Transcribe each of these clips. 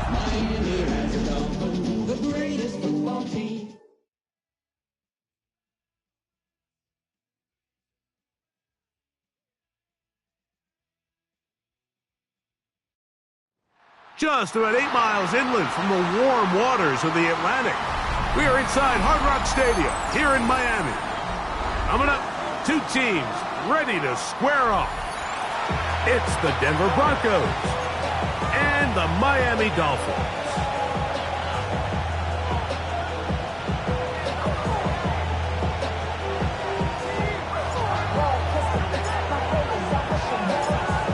Miami has become the greatest football team. Just about 8 miles inland from the warm waters of the Atlantic, we are inside Hard Rock Stadium here in Miami. Coming up, two teams ready to square off. It's the Denver Broncos and the Miami Dolphins.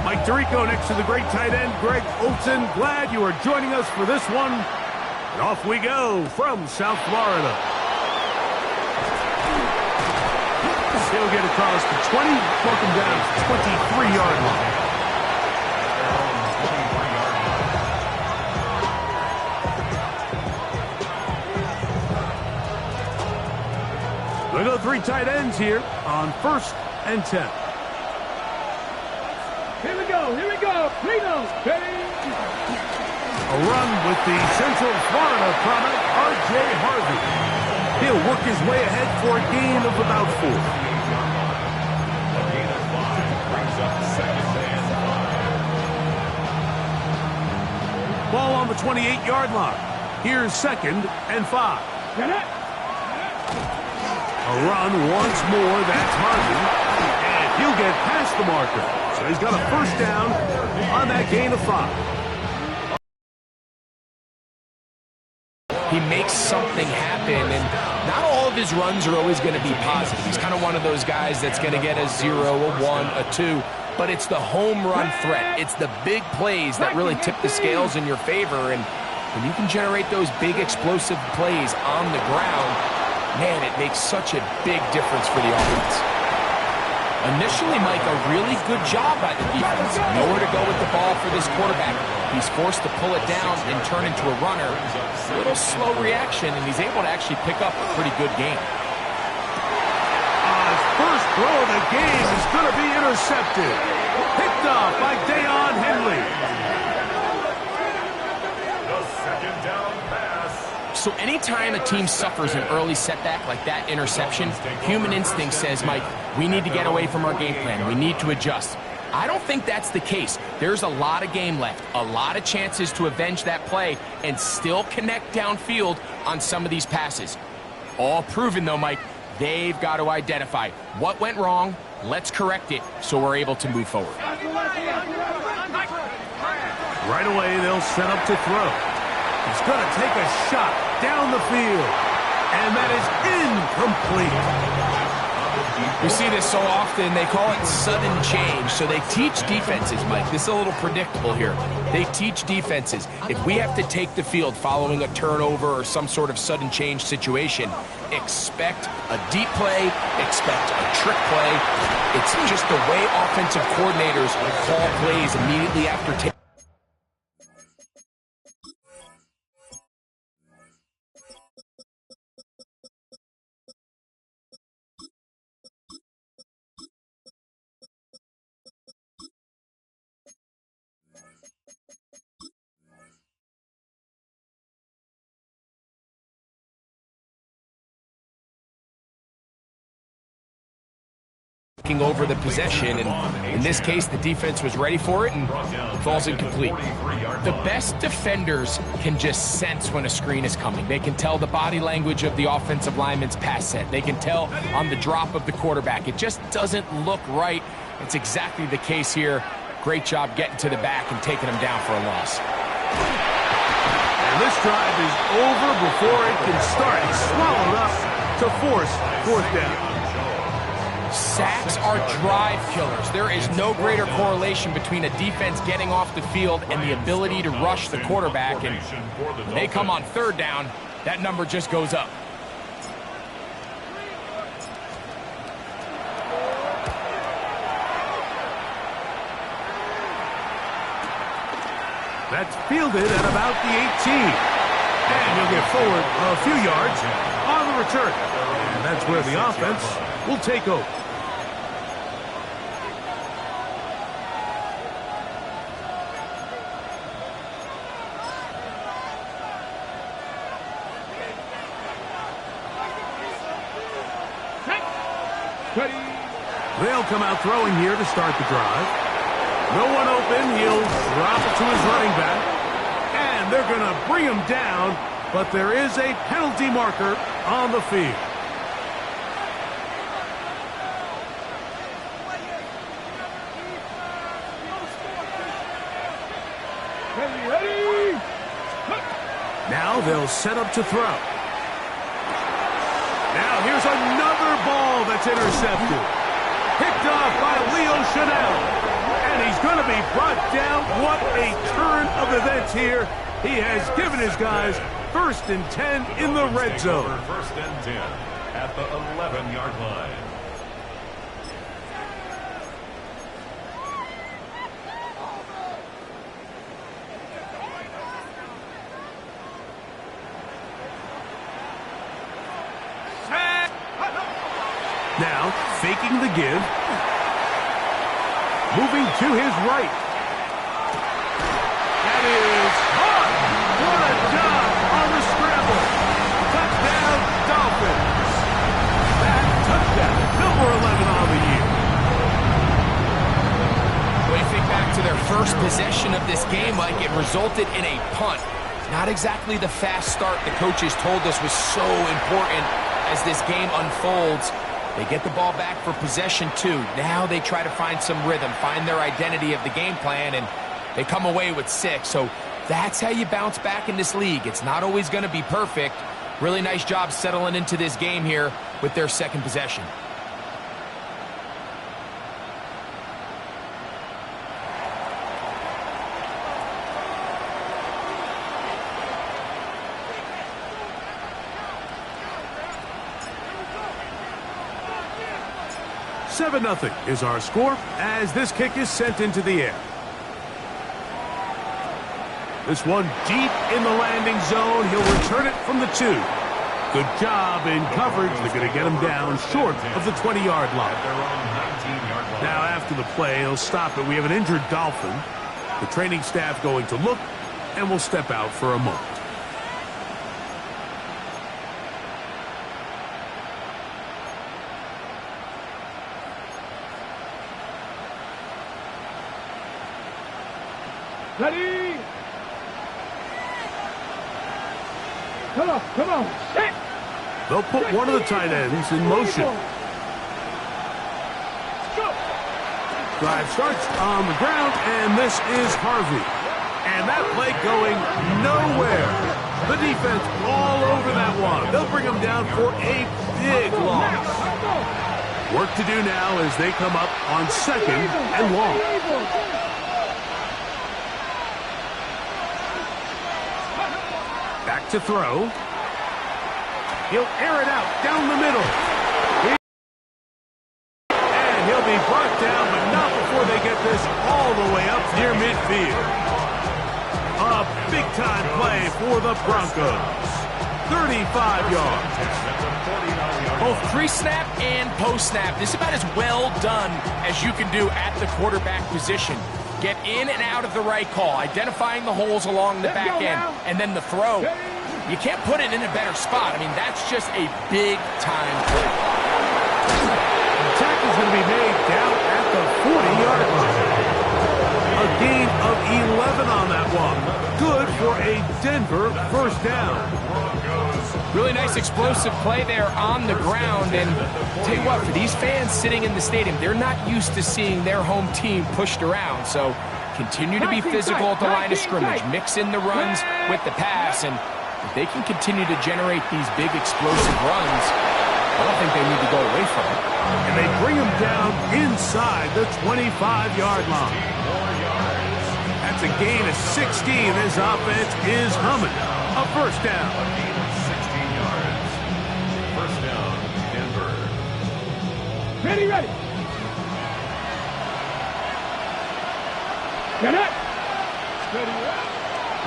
Mike Tirico next to the great tight end, Greg Olsen. Glad you are joining us for this one. And off we go from South Florida. He'll get across the 20, welcome down to the 23-yard line. We go three tight ends here on 1st and 10. Here we go. Reno, ready. A run with the Central Florida product, R.J. Harvey. He'll work his way ahead for a gain of about 4. Ball on the 28-yard line. Here's 2nd and 5. A run once more, that's Harvey. And he'll get past the marker. So he's got a 1st down on that gain of 5. He makes something happen, and not all of his runs are always going to be positive. He's kind of one of those guys that's going to get a 0, a 1, a 2, but it's the home run threat. It's the big plays that really tip the scales in your favor, and when you can generate those big explosive plays on the ground, man, it makes such a big difference for the offense. Initially, Mike, a really good job by the defense. Nowhere to go with the ball for this quarterback. He's forced to pull it down and turn into a runner. A little slow reaction, and he's able to actually pick up a pretty good game. His first throw of the game is going to be intercepted. Picked off by Deion Henley. The 2nd down pass. So anytime a team suffers an early setback like that interception, human instinct says, Mike, we need to get away from our game plan. We need to adjust. I don't think that's the case. There's a lot of game left, a lot of chances to avenge that play and still connect downfield on some of these passes. All proven, though, Mike, they've got to identify what went wrong, let's correct it so we're able to move forward. Right away, they'll set up to throw. He's going to take a shot down the field, and that is incomplete. We see this so often, they call it sudden change. So they teach defenses, Mike. This is a little predictable here. They teach defenses, if we have to take the field following a turnover or some sort of sudden change situation, expect a deep play, expect a trick play. It's just the way offensive coordinators call plays immediately after taking. Over the possession, and in this case the defense was ready for it and falls incomplete. The best defenders can just sense when a screen is coming. They can tell the body language of the offensive lineman's pass set. They can tell on the drop of the quarterback. It just doesn't look right. It's exactly the case here. Great job getting to the back and taking him down for a loss. And this drive is over before it can start. Swallowed up to force 4th down. Sacks are drive killers. There is no greater correlation between a defense getting off the field and the ability to rush the quarterback. And when they come on 3rd down, that number just goes up. That's fielded at about the 18. And he'll get forward a few yards on the the return. And that's where the offense will take over. They'll come out throwing here to start the drive. No one open. He'll drop it to his running back. And they're going to bring him down, but there is a penalty marker on the field. Ready. Now they'll set up to throw. Now here's another ball that's intercepted. Picked off by Leo Chanel. And he's going to be brought down. What a turn of events here. He has given his guys 1st and 10 in the red zone. 1st and 10 at the 11-yard line. Now, faking the give. Moving to his right. That is caught. What a job on the scramble. Touchdown, Dolphins. That touchdown, number 11 on the year. When you think back to their first possession of this game, Mike, it resulted in a punt. Not exactly the fast start the coaches told us was so important as this game unfolds. They get the ball back for possession 2. Now they try to find some rhythm, find their identity of the game plan, and they come away with 6. So that's how you bounce back in this league. It's not always going to be perfect. Really nice job settling into this game here with their second possession. Nothing is our score as this kick is sent into the air. This one deep in the landing zone. He'll return it from the 2. Good job in coverage. They're going to get him down short of the 20-yard line. Now after the play, he'll stop it. We have an injured Dolphin. The training staff going to look and will step out for a moment. Ready. Come on. Set. They'll put one of the tight ends in motion. Drive starts on the ground, and this is Harvey. And that play going nowhere. The defense all over that one. They'll bring him down for a big loss. Work to do now as they come up on 2nd and long. Back to throw. He'll air it out down the middle. And he'll be brought down, but not before they get this all the way up near midfield. A big-time play for the Broncos. 35 yards. Both pre-snap and post-snap. This is about as well done as you can do at the quarterback position. Get in and out of the right call, identifying the holes along the back end, and then the throw. You can't put it in a better spot. I mean, that's just a big-time play. The tackle's going to be made down at the 40-yard line. A gain of 11 on that one. Good for a Denver first down. Really nice explosive play there on the ground. And tell you what, for these fans sitting in the stadium, they're not used to seeing their home team pushed around. So continue to be physical at the line of scrimmage. Mix in the runs with the pass. And if they can continue to generate these big explosive runs, I don't think they need to go away from it. And they bring him down inside the 25-yard line. That's a gain of 16. This offense is humming. A first down. 16 yards. First down, Denver. Ready. Get it.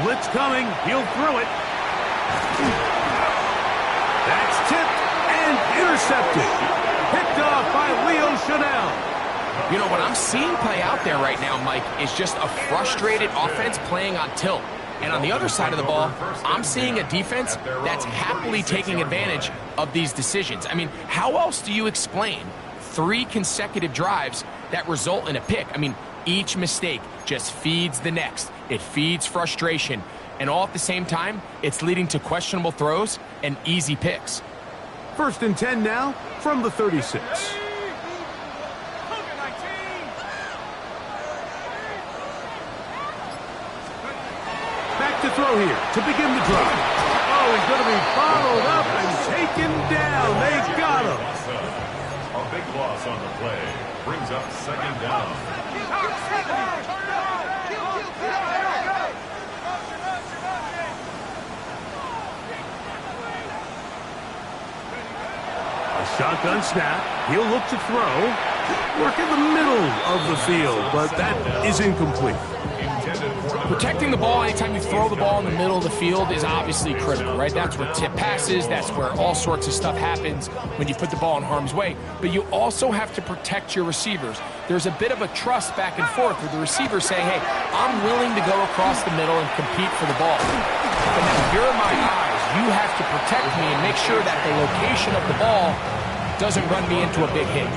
Blitz coming. He'll throw it. That's tipped. Intercepted. Picked off by Leo Chanel. You know, what I'm seeing play out there right now, Mike, is just a frustrated offense playing on tilt. And on the other side of the ball, I'm seeing a defense that's happily taking advantage of these decisions. I mean, how else do you explain 3 consecutive drives that result in a pick? I mean, each mistake just feeds the next. It feeds frustration. And all at the same time, it's leading to questionable throws and easy picks. 1st and 10 now from the 36. Back to throw here to begin the drive. Oh, he's going to be followed up and taken down. They got him. A big loss on the play. Brings up 2nd down. A shotgun snap. He'll look to throw. Work in the middle of the field, but that is incomplete. Protecting the ball anytime you throw the ball in the middle of the field is obviously critical, right? That's where tip passes, that's where all sorts of stuff happens when you put the ball in harm's way. But you also have to protect your receivers. There's a bit of a trust back and forth where the receivers say, hey, I'm willing to go across the middle and compete for the ball. But now here are my eyes. You have to protect me and make sure that the location of the ball doesn't run me into a big hit.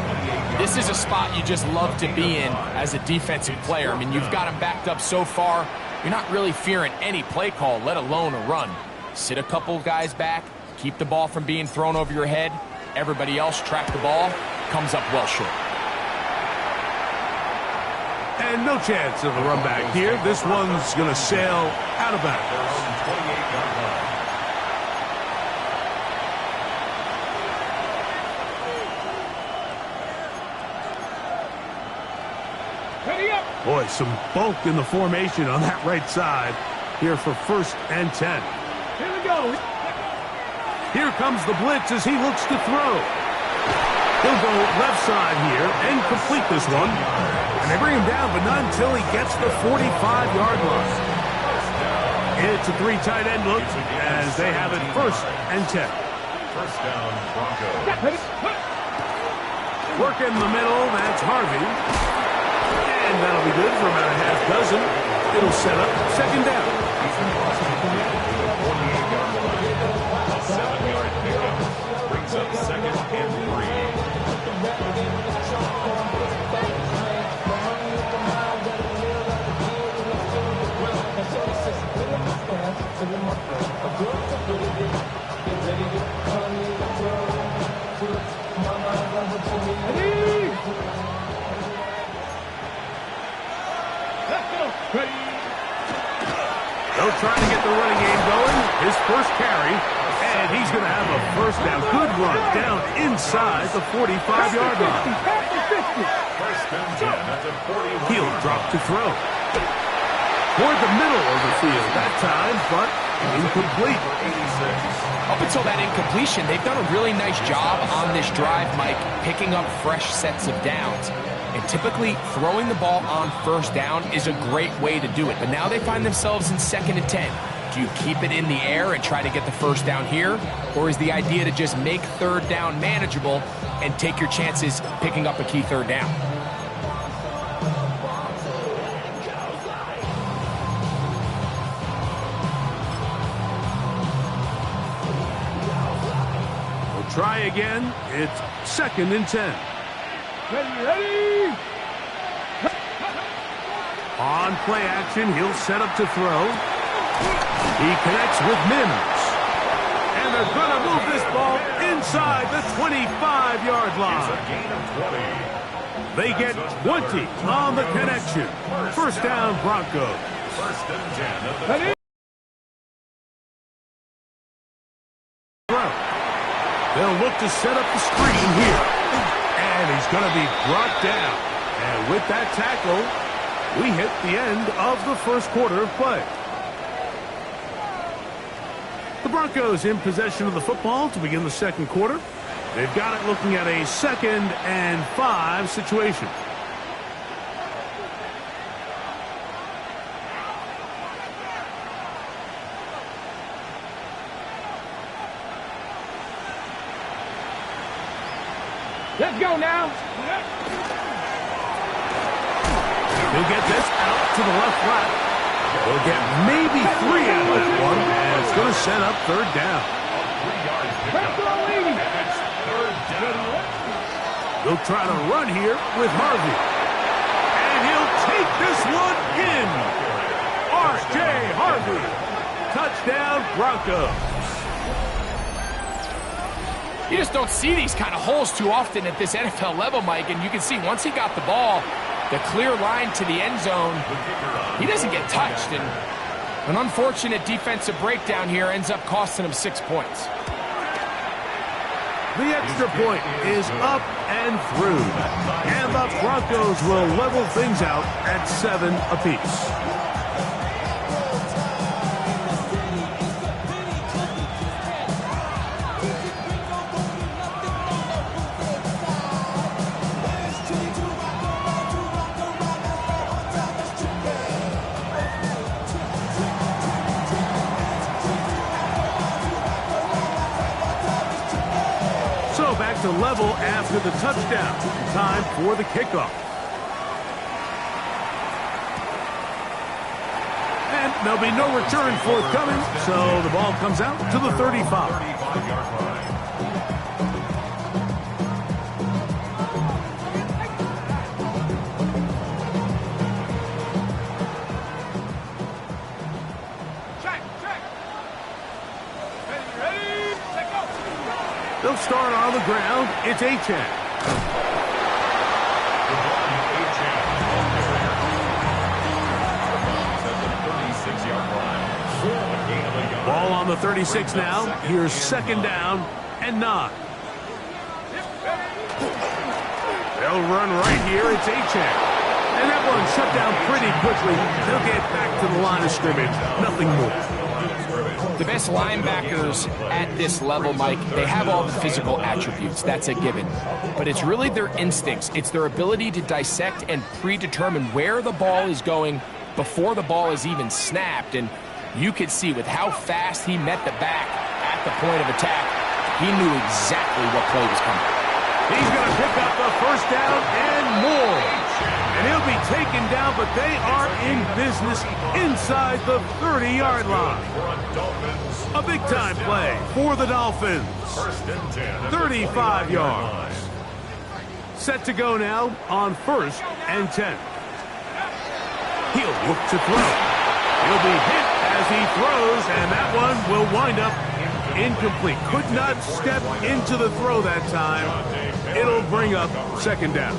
This is a spot you just love to be in as a defensive player. I mean, you've got him backed up so far, you're not really fearing any play call, let alone a run. Sit a couple guys back, keep the ball from being thrown over your head. Everybody else track the ball, comes up well short. And no chance of a run back here. This one's going to sail out of bounds. Boy, some bulk in the formation on that right side here for 1st and 10. Here we go. Here comes the blitz as he looks to throw. He'll go left side here and complete this one. And they bring him down, but not until he gets the 45-yard line. It's a 3 tight end look as they have it 1st and 10. 1st down, Broncos. Work in the middle, that's Harvey. And that'll be good for about a half dozen. It'll set up 2nd down. A 7-yard pickup. Brings up 2nd and 3. They'll try to get the running game going. His first carry, and he's going to have a 1st down. Good run down inside the 45-yard line. He'll drop to throw. Toward the middle of the field that time, but incomplete. Up until that incompletion, they've done a really nice job on this drive, Mike, picking up fresh sets of downs. And typically, throwing the ball on 1st down is a great way to do it. But now they find themselves in 2nd and 10. Do you keep it in the air and try to get the 1st down here? Or is the idea to just make 3rd down manageable and take your chances picking up a key 3rd down? We'll try again. It's 2nd and 10. Ready. On play action, he'll set up to throw. He connects with Mims. And they're going to move this ball inside the 25-yard line. It's a gain of 20. They get 20 on the connection. 1st down, Broncos. 1st and 10 of the They'll look to set up the screen here. And he's going to be brought down. And with that tackle, we hit the end of the 1st quarter of play. The Broncos in possession of the football to begin the 2nd quarter. They've got it looking at a 2nd and 5 situation. Let's go now. He'll get this out to the left flat. He'll get maybe 3 out of that one, and it's going to set up third down. He'll try to run here with Harvey. And he'll take this one in. R.J. Harvey. Touchdown, Broncos. You just don't see these kind of holes too often at this NFL level, Mike, and you can see once he got the ball, the clear line to the end zone, he doesn't get touched, and an unfortunate defensive breakdown here ends up costing him 6 points. The extra point is up and through, and the Broncos will level things out at 7 apiece. So back to level after the touchdown. Time for the kickoff. And there'll be no return forthcoming, so the ball comes out to the 35. 35-yard line. They'll start on the ground. It's Achane. Ball on the 36 now. Here's second down and 9. They'll run right here. It's Achane. And that one shut down pretty quickly. They'll get back to the line of scrimmage. Nothing more. The best linebackers at this level, Mike, they have all the physical attributes. That's a given. But it's really their instincts. It's their ability to dissect and predetermine where the ball is going before the ball is even snapped. And you could see with how fast he met the back at the point of attack, he knew exactly what play was coming. He's going to pick up the first down and more. And he'll be taken down, but they are in business inside the 30-yard line. A big-time play for the Dolphins. 35 yards. Set to go now on 1st and 10. He'll look to throw. He'll be hit as he throws, and that one will wind up incomplete. Could not step into the throw that time. It'll bring up second down.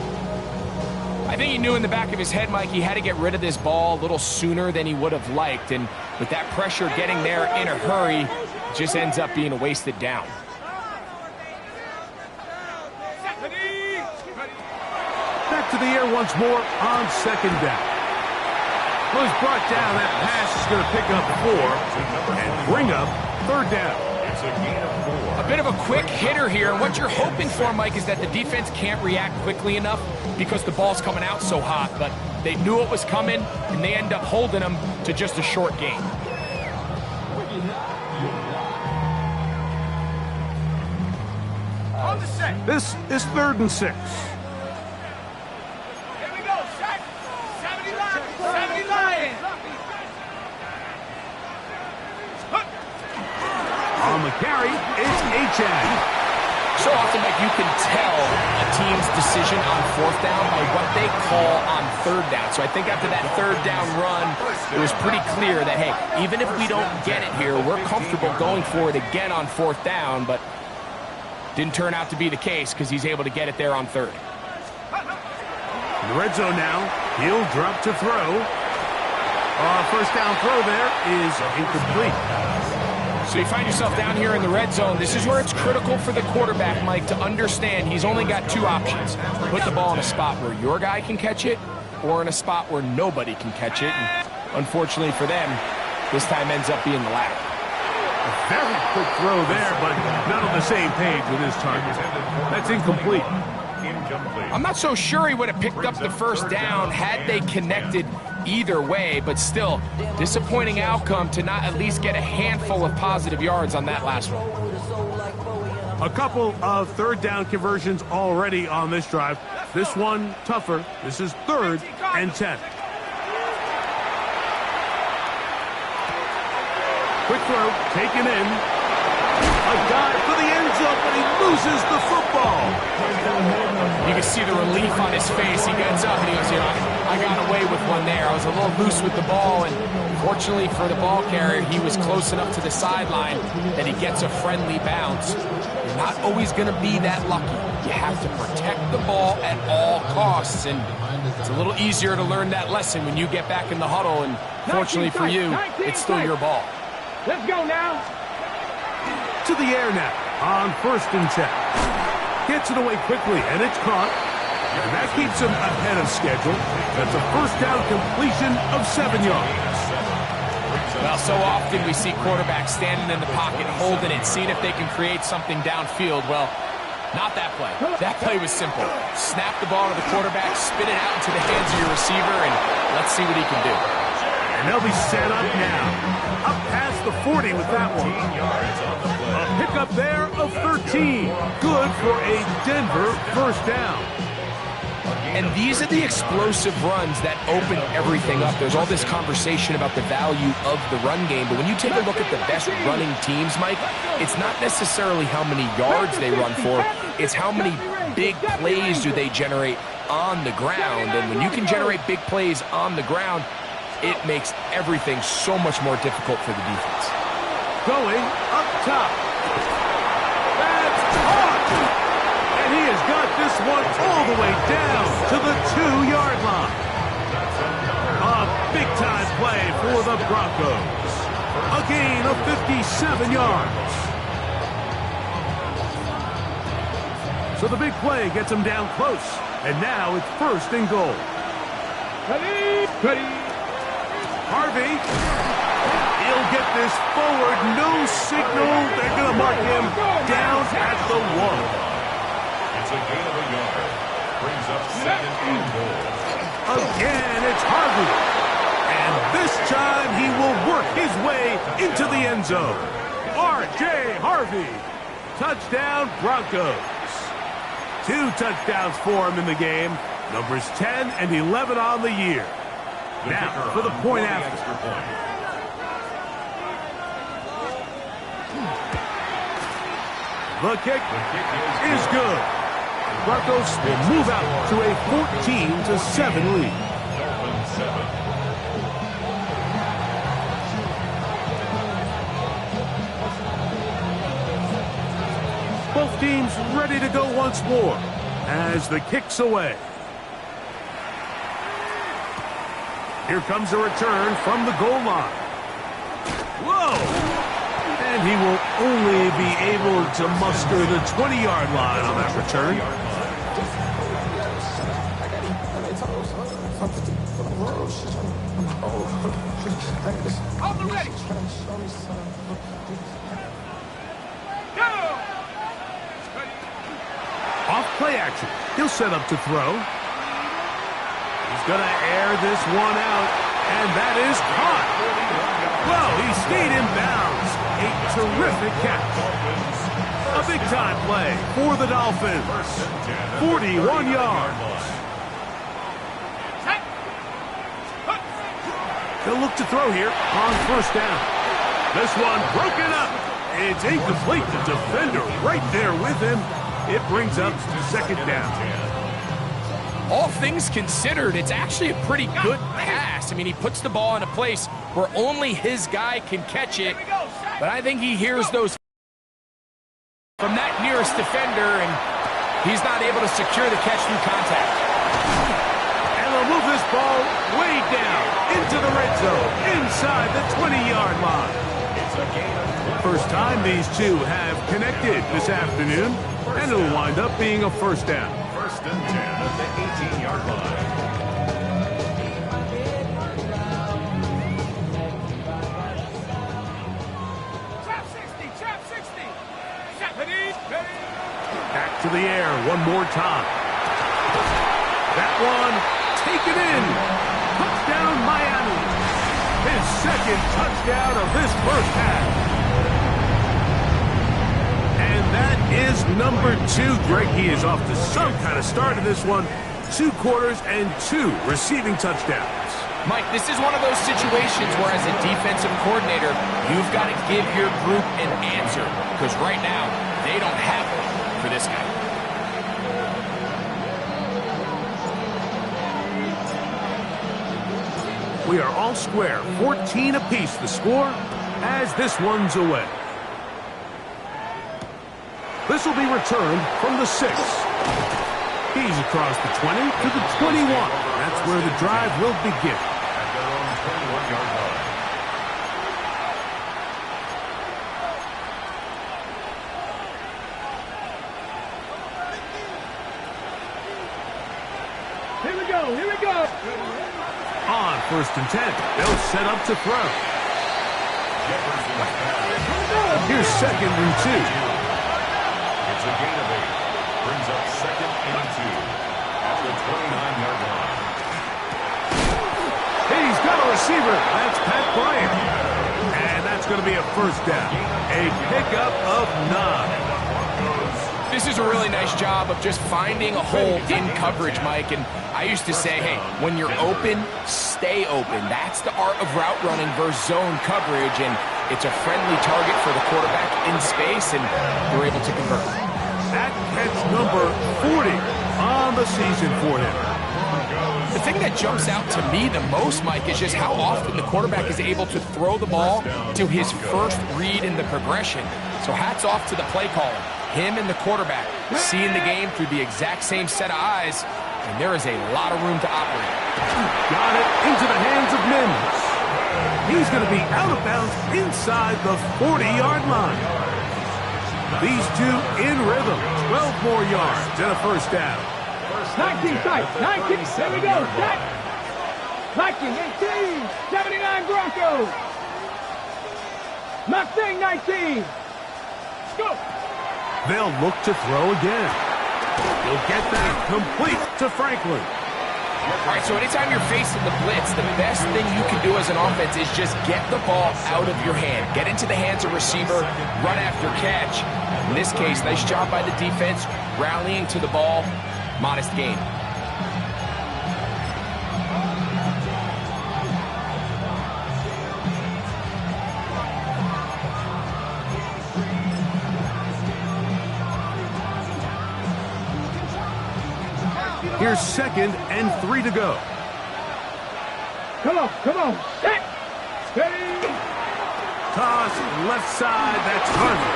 I think he knew in the back of his head, Mike, he had to get rid of this ball a little sooner than he would have liked. And with that pressure getting there in a hurry, it just ends up being a wasted down. Back to the air once more on second down. Well, he's brought down. That pass is going to pick up 4 and bring up third down. It's a gain of 4. A bit of a quick hitter here, and what you're hoping for, Mike, is that the defense can't react quickly enough because the ball's coming out so hot, but they knew it was coming, and they end up holding them to just a short gain. On the set. This is 3rd and 6. Here we go. Set. 70 Lions. On the carry, it's Achane. So often, Mike, you can tell a team's decision on 4th down by what they call on 3rd down. So I think after that 3rd down run, it was pretty clear that, hey, even if we don't get it here, we're comfortable going for it again on 4th down, but didn't turn out to be the case because he's able to get it there on 3rd. In the red zone now, he'll drop to throw. First down throw there is incomplete. So you find yourself down here in the red zone. This is where it's critical for the quarterback, Mike, to understand he's only got 2 options. Put the ball in a spot where your guy can catch it or in a spot where nobody can catch it. And unfortunately for them, this time ends up being the latter. A very quick throw there, but not on the same page with his target. That's incomplete. I'm not so sure he would have picked up the first down had they connected either way, but still, disappointing outcome to not at least get a handful of positive yards on that last one. A couple of third down conversions already on this drive. This one tougher. This is 3rd and 10. Quick throw, taken in. A dive for the end zone, but he loses the football. You can see the relief on his face. He gets up and he goes, I got away with one there. I was a little loose with the ball, and fortunately for the ball carrier, he was close enough to the sideline that he gets a friendly bounce. You're not always going to be that lucky. You have to protect the ball at all costs, and it's a little easier to learn that lesson when you get back in the huddle, and fortunately for you, it's still your ball. Let's go now. To the air now on 1st and 10. Gets it away quickly, and it's caught. And that keeps him ahead of schedule. That's a 1st down completion of 7 yards. Well, so often we see quarterbacks standing in the pocket, holding it, seeing if they can create something downfield. Well, not that play. That play was simple. Snap the ball to the quarterback, spit it out into the hands of your receiver, and let's see what he can do. And they'll be set up now. Up past the 40 with that one. A pickup there of 13. Good for a Denver 1st down. And these are the explosive runs that open everything up. There's all this conversation about the value of the run game, but when you take a look at the best running teams, Mike, it's not necessarily how many yards they run for, it's how many big plays do they generate on the ground. And when you can generate big plays on the ground, it makes everything so much more difficult for the defense. Going up top. That's caught! And he has got this one all the way down to the 2-yard line. A big-time play for the Broncos. A gain of 57 yards. So the big play gets him down close. And now it's 1st and goal. Ready. Harvey, he'll get this forward, no signal. They're going to mark him down at the 1. It's a gain of a yard. Brings up 2nd and goal. Again, it's Harvey. And this time he will work his way into the end zone. R.J. Harvey. Touchdown, Broncos. 2 touchdowns for him in the game. Numbers 10 and 11 on the year. Now, for the point after. The kick is good. Broncos will move out to a 14-7 lead. Both teams ready to go once more as the kick's away. Here comes a return from the goal line. Whoa! And he will only be able to muster the 20-yard line on that return. On the ready. Go! Off play action. He'll set up to throw. He's going to air this one out, and that is caught. Well, he stayed in bounds. A terrific catch. A big-time play for the Dolphins. 41 yards. They'll look to throw here on 1st down. This one broken up. It's incomplete. The defender right there with him. It brings up 2nd down. All things considered, it's actually a pretty good pass. I mean, he puts the ball in a place where only his guy can catch it. But I think he hears those from that nearest defender, and he's not able to secure the catch through contact. And they'll move this ball way down into the red zone, inside the 20-yard line. First time these two have connected this afternoon, and it'll wind up being a 1st down. 1st and 10 at the 18-yard line. Trap 60. Back to the air one more time. That one taken in. Touchdown, Miami. His 2nd touchdown of this 1st half. And That is number 2. Greg, he is off to some kind of start in this one. 2 quarters and 2 receiving touchdowns. Mike, this is one of those situations where as a defensive coordinator, you've got to give your group an answer. Because right now, they don't have one for this guy. We are all square. 14 apiece the score as this one's away. This will be returned from the 6. He's across the 20 to the 21. That's where the drive will begin. At their own 21-yard line. Here we go, here we go. On 1st and 10, they'll set up to throw. Jefferson's pass. Here's 2nd and 2. It's a gain of 8. Brings up 2nd and 2 at the 29-yard line. He's got a receiver. That's Pat Bryant. And that's going to be a 1st down. A pickup of 9. This is a really nice job of just finding a hole in coverage, Mike. And I used to say, hey, when you're open, stay open. That's the art of route running versus zone coverage. And it's a friendly target for the quarterback in space, and they're able to convert. That catch number 40 on the season for him. The thing that jumps out to me the most, Mike, is just how often the quarterback is able to throw the ball to his first read in the progression. So hats off to the play caller. Him and the quarterback seeing the game through the exact same set of eyes, and there is a lot of room to operate. Got it into the hands of Mims. He's going to be out of bounds inside the 40-yard line. These two in rhythm. 12 more yards and a 1st down. 19 sight, 19, there we go, set. 19, 18, 79 Broncos. Mustang 19. Go. They'll look to throw again. He'll get that complete to Franklin. All right, so anytime you're facing the blitz, the best thing you can do as an offense is just get the ball out of your hand. Get into the hands of receiver, run after catch. In this case, nice job by the defense, rallying to the ball. Modest gain. Here's 2nd and 3 to go. Come on, set. Ready. Toss left side, that's Harvey.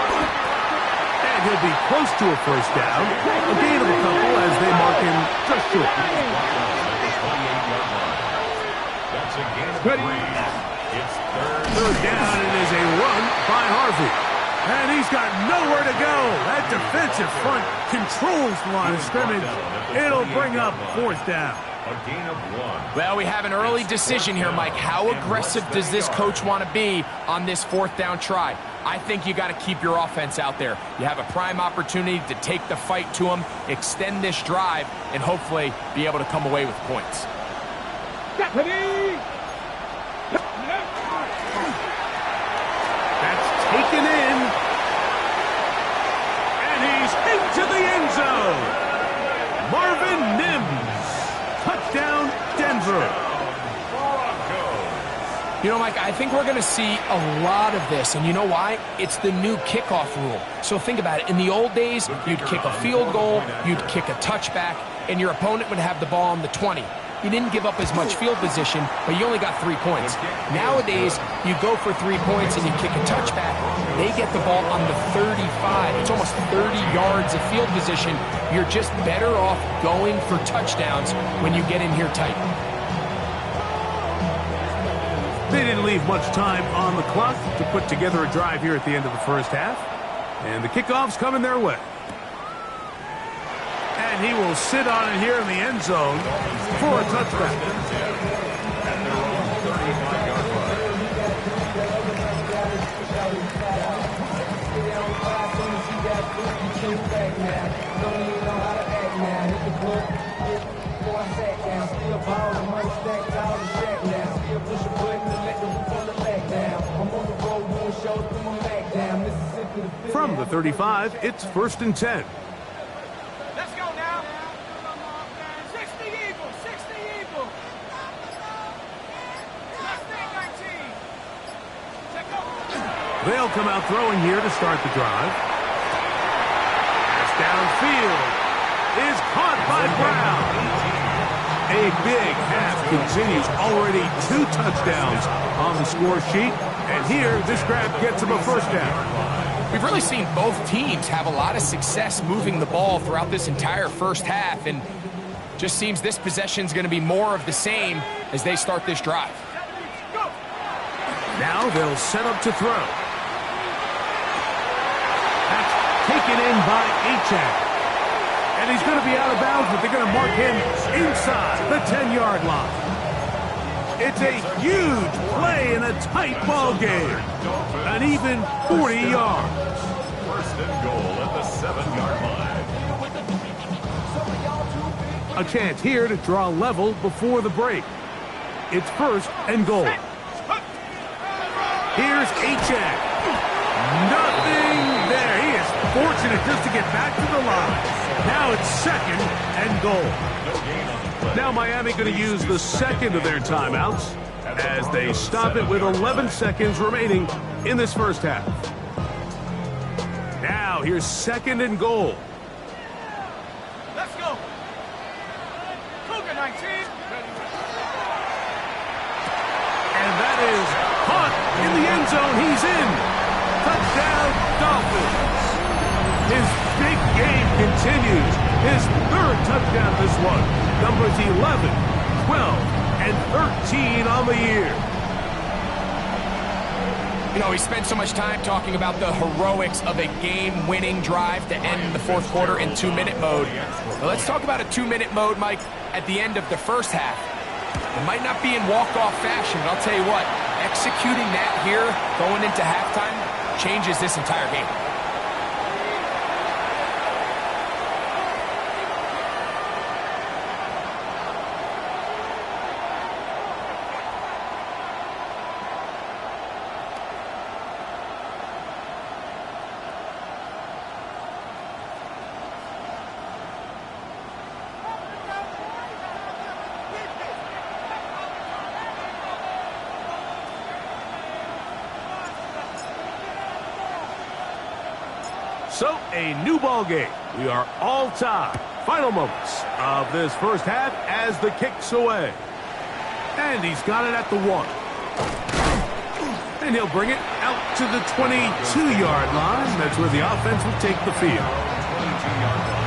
And he'll be close to a 1st down. A gain of a couple as they mark him just short. That's a gain of 3. It's 3rd down, and is a run by Harvey. And he's got nowhere to go. That defensive front controls the line of scrimmage. It'll bring up 4th down. a gain of 1. Well, we have an early decision here, Mike. How aggressive does this coach want to be on this 4th down try? I think you got to keep your offense out there. You have a prime opportunity to take the fight to them, extend this drive, and hopefully be able to come away with points. That's taken in. And he's into the end zone. Marvin Mims. Touchdown, Denver. You know, Mike, I think we're going to see a lot of this, and you know why? It's the new kickoff rule. So think about it. In the old days, you'd kick a field goal, you'd kick a touchback, and your opponent would have the ball on the 20. You didn't give up as much field position, but you only got 3 points. Nowadays, you go for 3 points and you kick a touchback. They get the ball on the 35. It's almost 30 yards of field position. You're just better off going for touchdowns when you get in here tight. They didn't leave much time on the clock to put together a drive here at the end of the first half. And the kickoff's coming their way. And he will sit on it here in the end zone for a touchback. From the the 35, it's 1st and 10. Let's go now. 60 Eagles, 60 Eagles. Last thing, 19. Check out. They'll come out throwing here to start the drive. Pass downfield is caught by Brown. A big half continues. Already 2 touchdowns on the score sheet. And here, this grab gets him a first down. We've really seen both teams have a lot of success moving the ball throughout this entire first half, and just seems this possession is going to be more of the same as they start this drive. Now they'll set up to throw. That's taken in by Achak. And he's going to be out of bounds, but they're going to mark him inside the 10-yard line. It's a huge play in a tight ball game. An even 40 yards. 1st and goal at the 7-yard line. A chance here to draw level before the break. It's 1st and goal. Here's Achak. Nothing there. He is fortunate just to get back to the line. Now it's 2nd and goal. Now Miami going to use the second of their timeouts as they stop it with 11 seconds remaining in this first half. Now here's 2nd and goal. Let's go. Cougar 19. And that is caught in the end zone. He's in. Touchdown, Dolphins. His big game continues. His 3rd touchdown this one. Numbers 11, 12, and 13 on the year. You know, we spent so much time talking about the heroics of a game-winning drive to end the 4th quarter in 2-minute mode. Now let's talk about a 2-minute mode, Mike, at the end of the first half. It might not be in walk-off fashion, but I'll tell you what, executing that here going into halftime changes this entire game. So, a new ball game. We are all tied. Final moments of this first half as the kick's away. And he's got it at the 1. And he'll bring it out to the 22-yard line. That's where the offense will take the field. 22-yard line.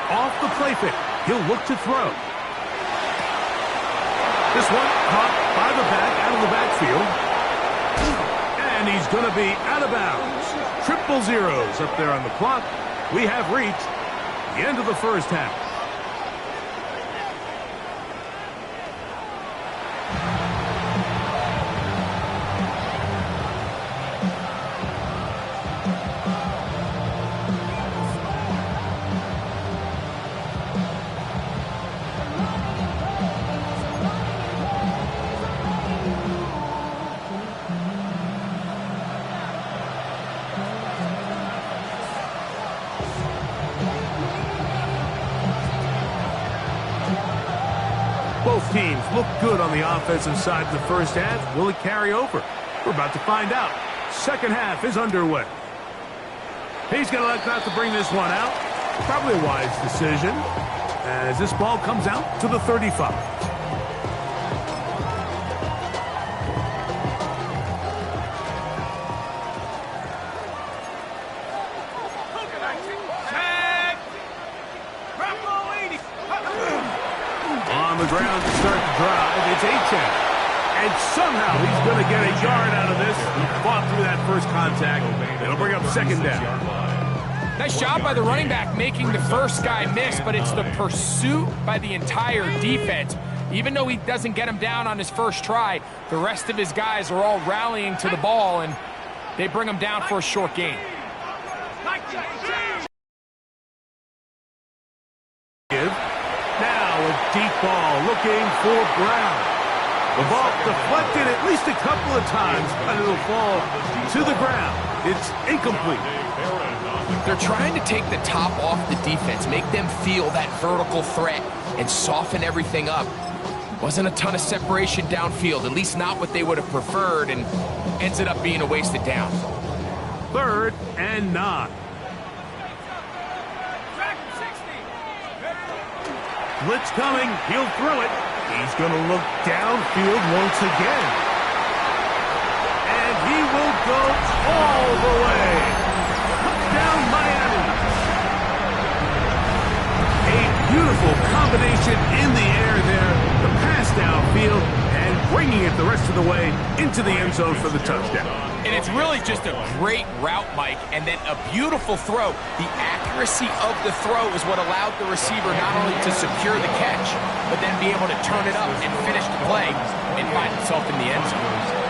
Off the play fake. He'll look to throw. This one caught by the back out of the backfield. And he's going to be out of bounds. 000 up there on the clock. We have reached the end of the first half. Both teams look good on the offensive side of the first half. Will it carry over? We're about to find out. Second half is underway. He's going to let that to bring this one out. Probably a wise decision as this ball comes out to the 35. On the ground to start the drive, it's Achak. And somehow he's going to get a yard out of this. He fought through that first contact. It'll bring up second down. Nice job by the running back making the first guy miss, but it's the pursuit by the entire defense. Even though he doesn't get him down on his first try, the rest of his guys are all rallying to the ball, and they bring him down for a short gain. Now a deep ball looking for Brown. The ball deflected at least a couple of times, but it'll fall to the ground. It's incomplete. They're trying to take the top off the defense, make them feel that vertical threat, and soften everything up. Wasn't a ton of separation downfield, at least not what they would have preferred, and ends it up being a wasted down. 3rd and 9. Blitz coming. He'll throw it. He's going to look downfield once again. And he will go all the way. Touchdown, Miami. A beautiful combination in the air there. The pass downfield and bringing it the rest of the way into the end zone for the touchdown. And it's really just a great route, Mike, and then a beautiful throw. The accuracy of the throw is what allowed the receiver not only to secure the catch, but then be able to turn it up and finish the play and find himself in the end zone.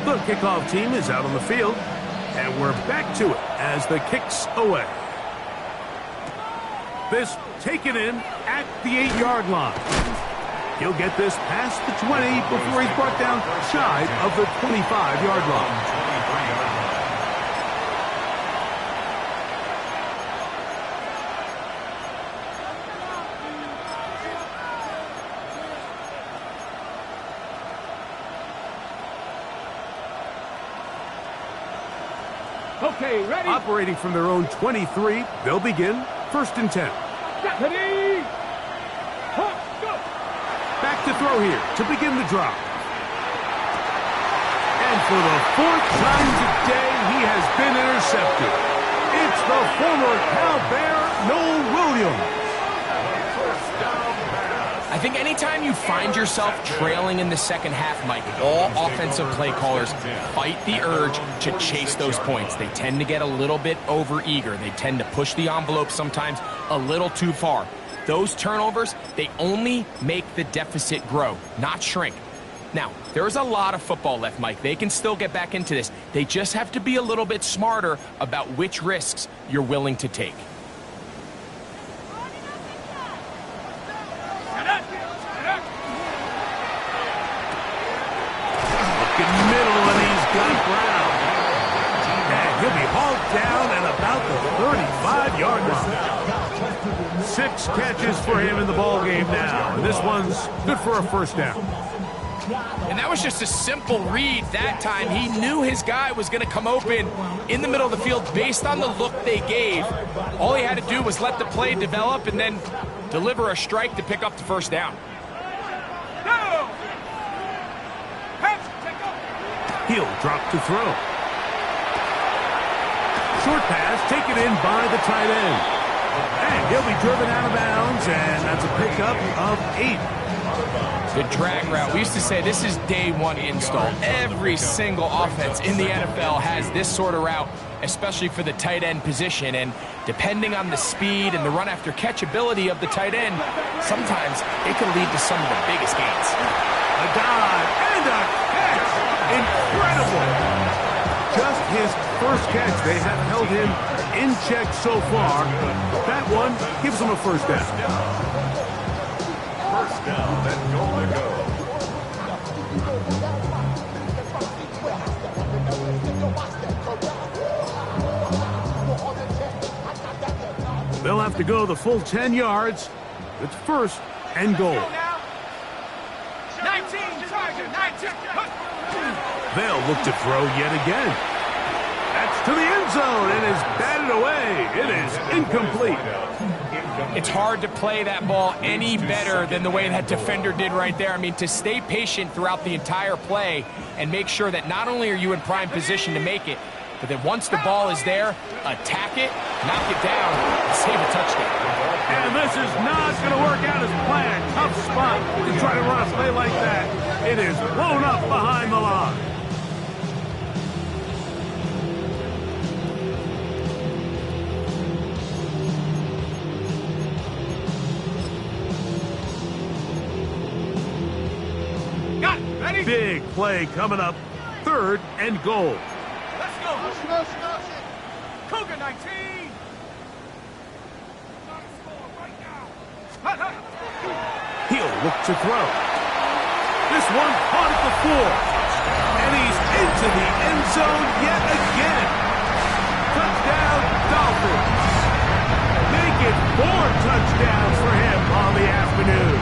The kickoff team is out on the field, and we're back to it as the kick's away. This taken in at the 8-yard line. He'll get this past the 20 before he's brought down shy of the 25-yard line. Okay, ready? Operating from their own 23, they'll begin 1st and 10. Ready? Go. Back to throw here to begin the drop. And for the 4th time today, he has been intercepted. It's the former Cal Bear, Noel Williams. I think anytime you find yourself trailing in the second half, Mike, all offensive play callers fight the urge to chase those points. They tend to get a little bit overeager. They tend to push the envelope sometimes a little too far. Those turnovers, they only make the deficit grow, not shrink. Now, there is a lot of football left, Mike. They can still get back into this. They just have to be a little bit smarter about which risks you're willing to take. He'll be hauled down at about the 35-yard line. 6 catches for him in the ballgame now. And this one's good for a 1st down. And that was just a simple read that time. He knew his guy was going to come open in the middle of the field based on the look they gave. All he had to do was let the play develop and then deliver a strike to pick up the 1st down. He'll drop to throw. Short pass taken in by the tight end. And he'll be driven out of bounds, and that's a pickup of 8. The drag route. We used to say this is day 1 install. Every single offense in the NFL has this sort of route, especially for the tight end position. And depending on the speed and the run after catch ability of the tight end, sometimes it can lead to some of the biggest gains. A dive and a catch. Incredible. Just his first catch. They have held him in check so far. That one gives him a 1st down. 1st down and goal to go. They'll have to go the full 10 yards. It's 1st and goal. 19, Charger, 19. They'll look to throw yet again. That's to the end zone and is batted away. It is incomplete. It's hard to play that ball any better than the way that defender did right there. I mean, to stay patient throughout the entire play and make sure that not only are you in prime position to make it, but that once the ball is there, attack it, knock it down, and save a touchdown. And this This is not going to work out as planned. Tough spot to try to run a play like that. It is blown up behind the line. Got it. Ready? Big play coming up. 3rd and goal. Let's go. Cougar 19. He'll look to throw. This one caught at the 4. And he's into the end zone yet again. Touchdown, Dolphins. Make it 4 touchdowns for him on the afternoon.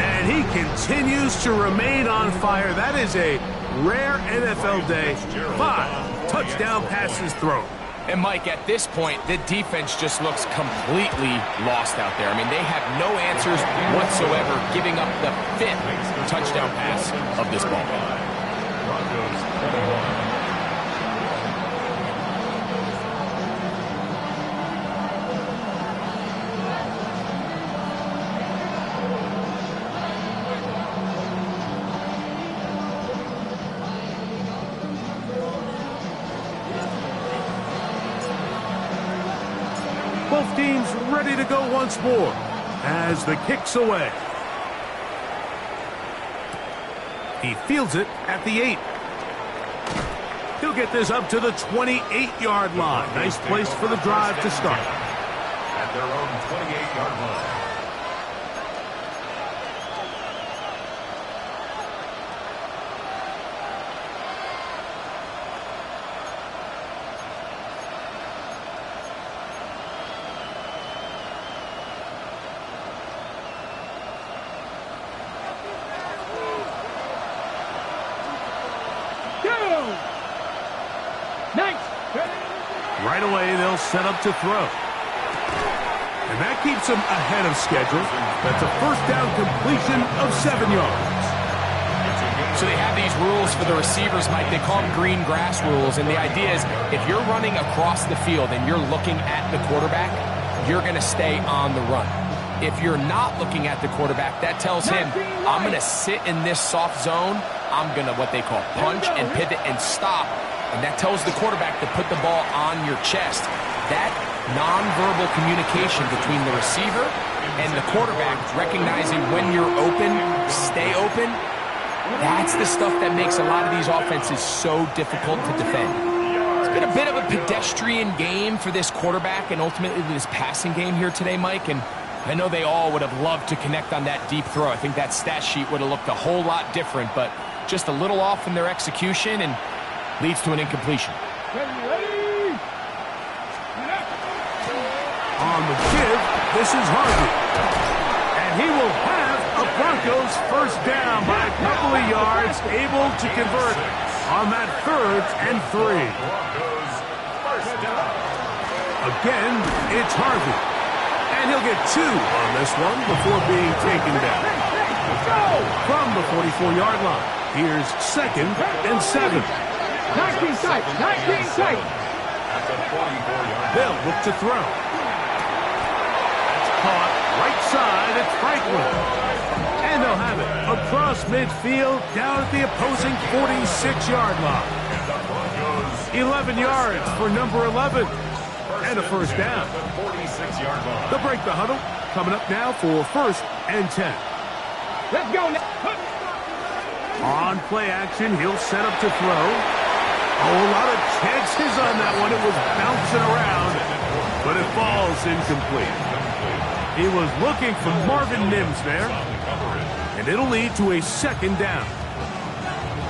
And he continues to remain on fire. That is a rare NFL day. 5 touchdown passes thrown. And, Mike, at this point, the defense just looks completely lost out there. I mean, they have no answers whatsoever, giving up the 5th touchdown pass of this ball game. Both teams ready to go once more as the kick's away. He fields it at the 8. He'll get this up to the 28-yard line. Nice place for the drive to start. At their own 28-yard line. Right away, they'll set up to throw. And that keeps them ahead of schedule. That's a first down completion of 7 yards. So they have these rules for the receivers, Mike. They call them green grass rules. And the idea is if you're running across the field and you're looking at the quarterback, you're going to stay on the run. If you're not looking at the quarterback, that tells him, I'm going to sit in this soft zone. I'm going to what they call punch and pivot and stop. And that tells the quarterback to put the ball on your chest. That nonverbal communication between the receiver and the quarterback, recognizing when you're open, stay open, that's the stuff that makes a lot of these offenses so difficult to defend. It's been a bit of a pedestrian game for this quarterback and ultimately this passing game here today, Mike. And I know they all would have loved to connect on that deep throw. I think that stat sheet would have looked a whole lot different, but just a little off in their execution and leads to an incompletion. On the give, this is Harvey. And he will have a Broncos first down by a couple of yards, able to convert on that 3rd and 3. Again, it's Harvey. And he'll get 2 on this one before being taken down. From the 44-yard line, here's 2nd and 7. 19 tight. 19 tight. They'll look to throw. That's caught right side at Franklin. And they'll have it across midfield down at the opposing 46-yard line. 11 yards for number 11. And a first down. They'll break the huddle. Coming up now for 1st and 10. Let's go now. On play action, he'll set up to throw. A lot of chances on that one. It was bouncing around, but it falls incomplete. He was looking for Marvin Mims there, and it'll lead to a 2nd down.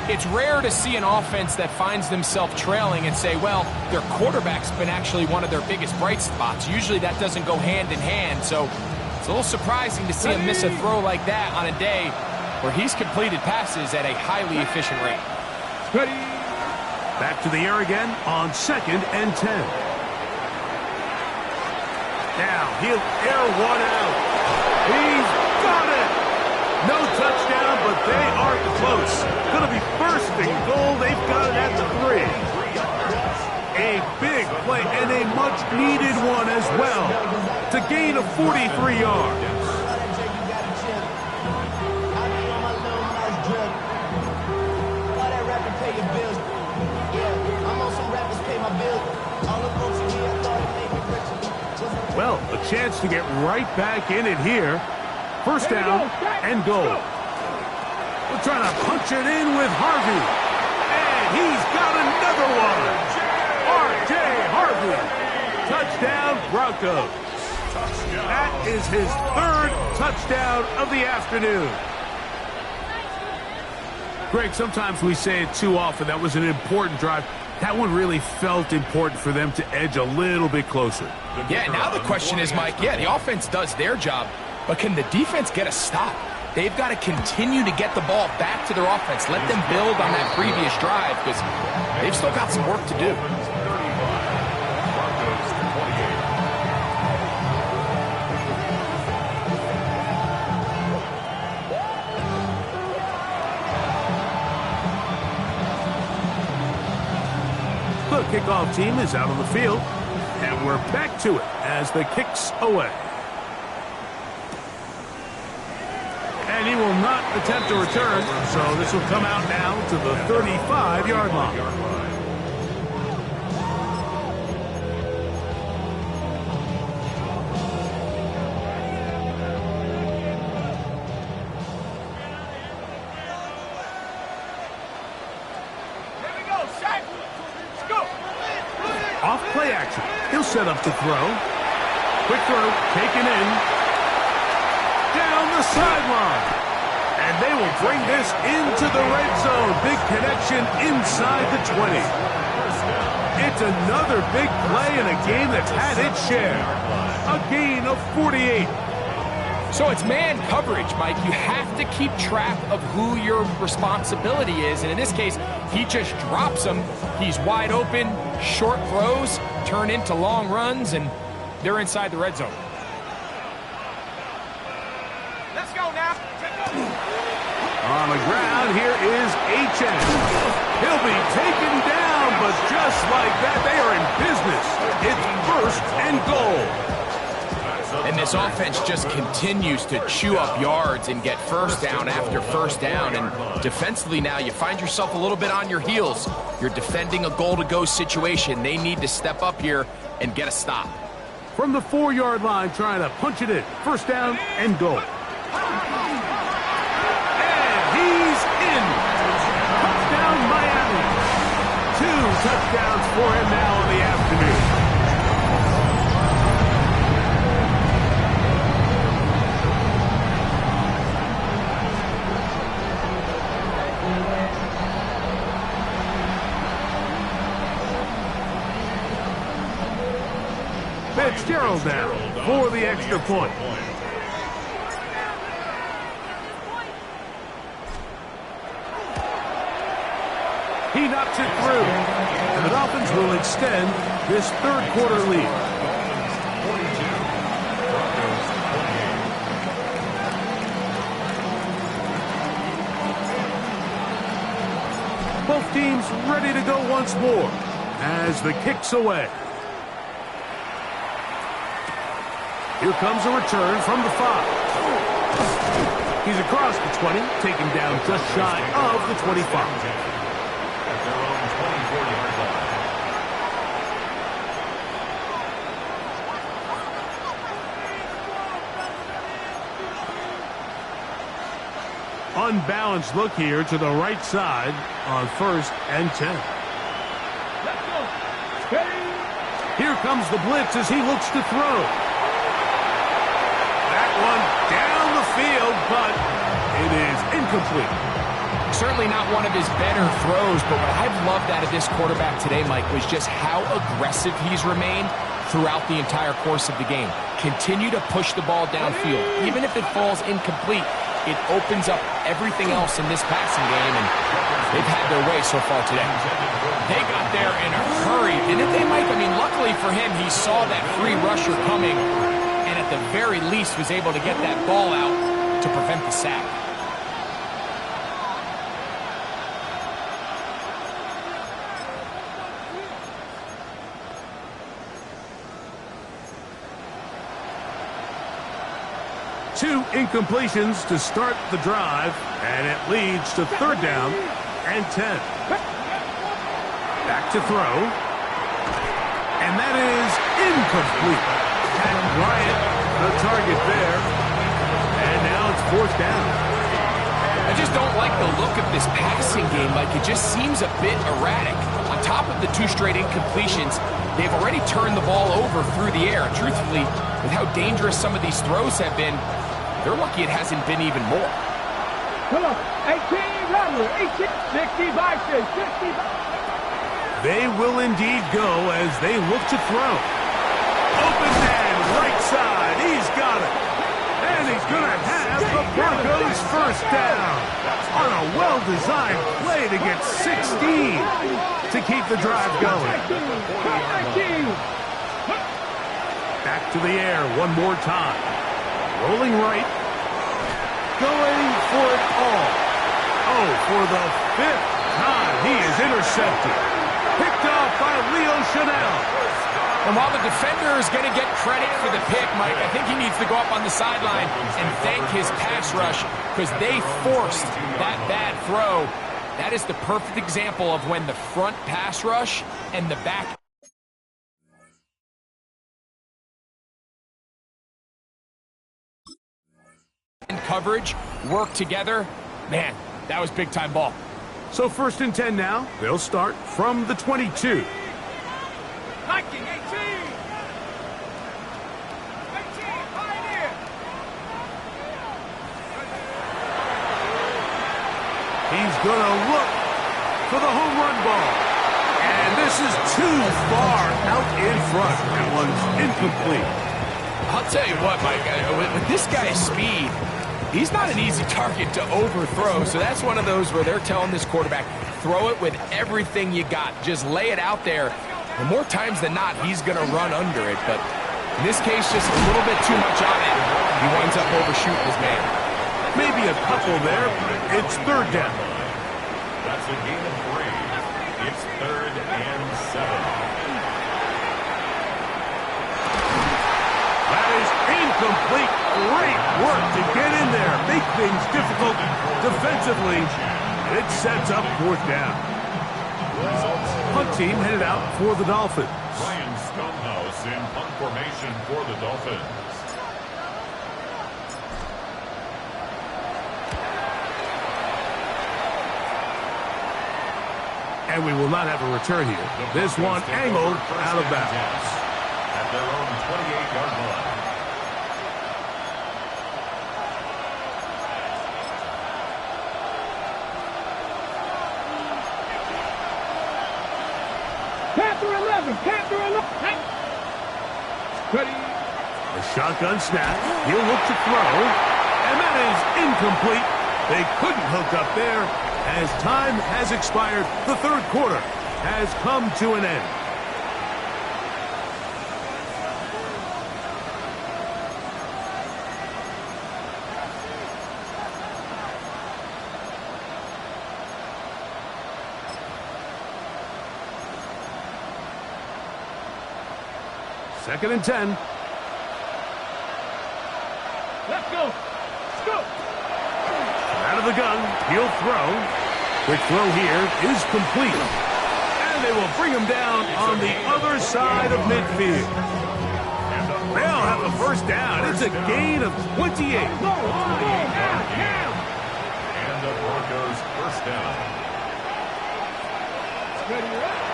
It's rare to see an offense that finds themselves trailing and say, well, their quarterback's been actually one of their biggest bright spots. Usually that doesn't go hand in hand, so it's a little surprising to see him miss a throw like that on a day where he's completed passes at a highly efficient rate. Ready. Back to the air again on 2nd and 10. Now he'll air one out. He's got it. No touchdown, but they are close. Going to be 1st and goal. They've got it at the 3. A big play and a much-needed one as well to gain a 43 yards. Well, a chance to get right back in it here. First down and goal. We're trying to punch it in with Harvey. And he's got another one. R.J. Harvey. Touchdown, Broncos. That is his third touchdown of the afternoon. Greg, sometimes we say it too often. That was an important drive. That one really felt important for them to edge a little bit closer. Yeah, now the question is, Mike, yeah, the offense does their job, but can the defense get a stop? They've got to continue to get the ball back to their offense. Let them build on that previous drive because they've still got some work to do. The kickoff team is out on the field, and we're back to it as the kick's away. And he will not attempt to return, so this will come out now to the 35-yard line. Off play action. He'll set up to throw. Quick throw, taken in. Down the sideline. And they will bring this into the red zone. Big connection inside the 20. It's another big play in a game that's had its share. A gain of 48. So it's man coverage, Mike. You have to keep track of who your responsibility is. And in this case, he just drops him. He's wide open. Short throws turn into long runs, and they're inside the red zone. Let's go now. On the ground, here is H.N. He'll be taken down, but just like that, they are in business. It's 1st and goal. And this offense just continues to chew up yards and get first down after first down. And defensively now, you find yourself a little bit on your heels. You're defending a goal-to-go situation. They need to step up here and get a stop. From the 4-yard line, trying to punch it in. First down and goal. And he's in. Touchdown, Miami. 2 touchdowns for him now in the afternoon. Fitzgerald now for the extra point. He knocks it through, and the Dolphins will extend this third-quarter lead. Both teams ready to go once more as the kick's away. Here comes a return from the 5. He's across the 20, taken down just shy of the 25. At their own 24-yard line. Unbalanced look here to the right side on 1st and 10. Let's go. Steady. Here comes the blitz as he looks to throw. That one down the field, but it is incomplete. Certainly not one of his better throws, but what I've loved out of this quarterback today, Mike, was just how aggressive he's remained throughout the entire course of the game. Continue to push the ball downfield. Even if it falls incomplete, it opens up everything else in this passing game, and they've had their way so far today. They got there in a hurry, didn't they, Mike? I mean, luckily for him, he saw that free rusher coming, and at the very least was able to get that ball out to prevent the sack. 2 incompletions to start the drive, and it leads to 3rd down and 10. Back to throw. And that is incomplete. Pat Bryant, the target there. And now it's 4th down. I just don't like the look of this passing game. Like, it just seems a bit erratic. On top of the 2 straight incompletions, they've already turned the ball over through the air. And truthfully, with how dangerous some of these throws have been, they're lucky it hasn't been even more. Come on, 18, run, 18, 65, 65. They will indeed go as they look to throw. Open man, right side. He's got it. And he's going to have the Broncos' 1st down on a well-designed play to get 16 to keep the drive going. Back to the air one more time. Rolling right. Going for it all. Oh, for the 5th time, he is intercepted. Picked off by Leo Chanel. And while the defender is going to get credit for the pick, Mike, I think he needs to go up on the sideline and thank his pass rush because they forced that bad throw. That is the perfect example of when the front pass rush and the back coverage work together. Man, that was big-time ball. So 1st and 10 now. They'll start from the 22. Viking, 18. 18, Pioneer. He's going to look for the home run ball. And this is too far out in front. That one's incomplete. I'll tell you what, Mike, with this guy's speed, he's not an easy target to overthrow, so that's one of those where they're telling this quarterback, throw it with everything you got. Just lay it out there. And more times than not, he's going to run under it. But in this case, just a little bit too much on it. He winds up overshooting his man. Maybe a couple there. It's 3rd down. That's a gain of 3. It's 3rd and 7. That is incomplete. Great work to get in there. Make things difficult defensively. And it sets up 4th down. Punt team headed out for the Dolphins. Ryan Scumhouse in punt formation for the Dolphins. And we will not have a return here. This one angled out of bounds. At their own 28-yard line. Panther 11. Ready. A shotgun snap. He'll look to throw. And that is incomplete. They couldn't hook up there as time has expired. The 3rd quarter has come to an end. Second and 10. Let's go. Let's go. Out of the gun. He'll throw. Quick throw here is complete. And they will bring him down on the other side of midfield. They'll have the 1st down. It's a gain of 28. Now. And the Broncos' 1st down. Ready, right.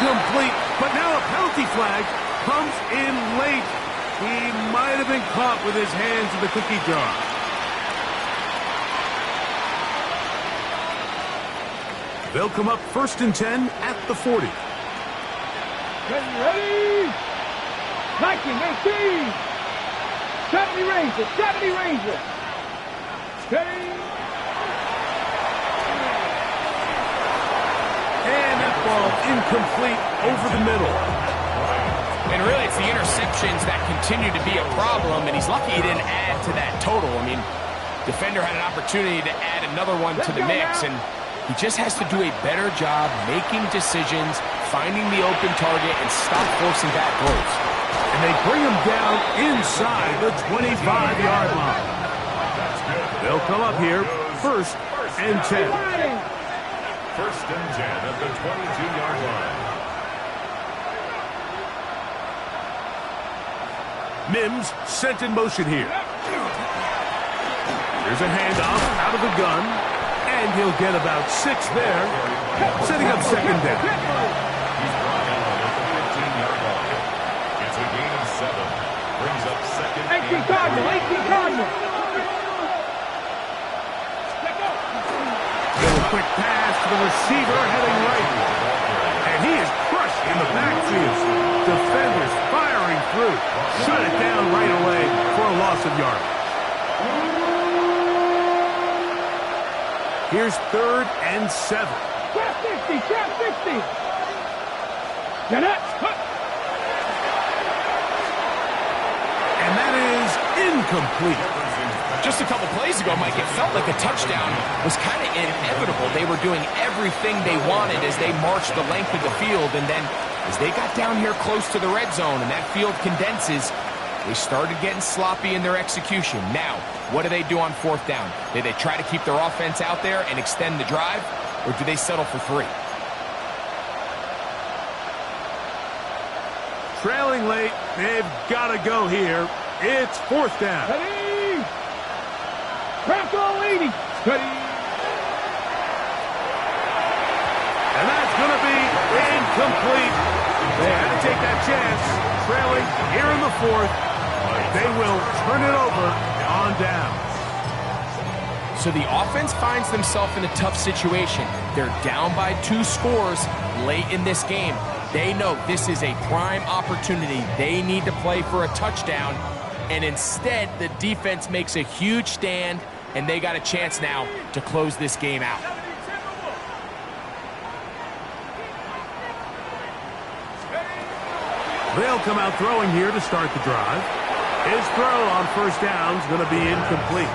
Complete, but now a penalty flag comes in late. He might have been caught with his hands in the cookie jar. They'll come up 1st and 10 at the 40. Ready. Viking, 18. 70 Ranger, 70 Ranger. Steady. And that ball incomplete over the middle. And really, it's the interceptions that continue to be a problem, and he's lucky he didn't add to that total. I mean, defender had an opportunity to add another one to the mix, and he just has to do a better job making decisions, finding the open target, and stop forcing bad throws. And they bring him down inside the 25-yard line. They'll come up here, 1st and 10. 1st and 10 at the 22-yard line. Mims sent in motion here. Here's a handoff out of the gun, and he'll get about 6 there, setting up 2nd down. He's brought down at the 15-yard line. It's a gain of 7. Brings up 2nd and 18 Cardinal, 18 Cardinal. Little quick pass to the receiver heading right. And he is crushed in the backfield. Defenders firing through. Shut it down right away for a loss of yardage. Here's 3rd and 7. Trap 50, trap 50. Get up. And that is incomplete. Just a couple plays ago, Mike, it felt like a touchdown was kind of inevitable. They were doing everything they wanted as they marched the length of the field, and then as they got down here close to the red zone and that field condenses, they started getting sloppy in their execution. Now, what do they do on 4th down? Do they try to keep their offense out there and extend the drive, or do they settle for 3? Trailing late, they've got to go here. It's 4th down. Steady. Trap all 80. Steady. And that's going to be incomplete. They had to take that chance. Trailing here in the 4th. They will turn it over on down. So the offense finds themselves in a tough situation. They're down by 2 scores late in this game. They know this is a prime opportunity. They need to play for a touchdown. And instead, the defense makes a huge stand, and they got a chance now to close this game out. They'll come out throwing here to start the drive. His throw on 1st down is going to be incomplete.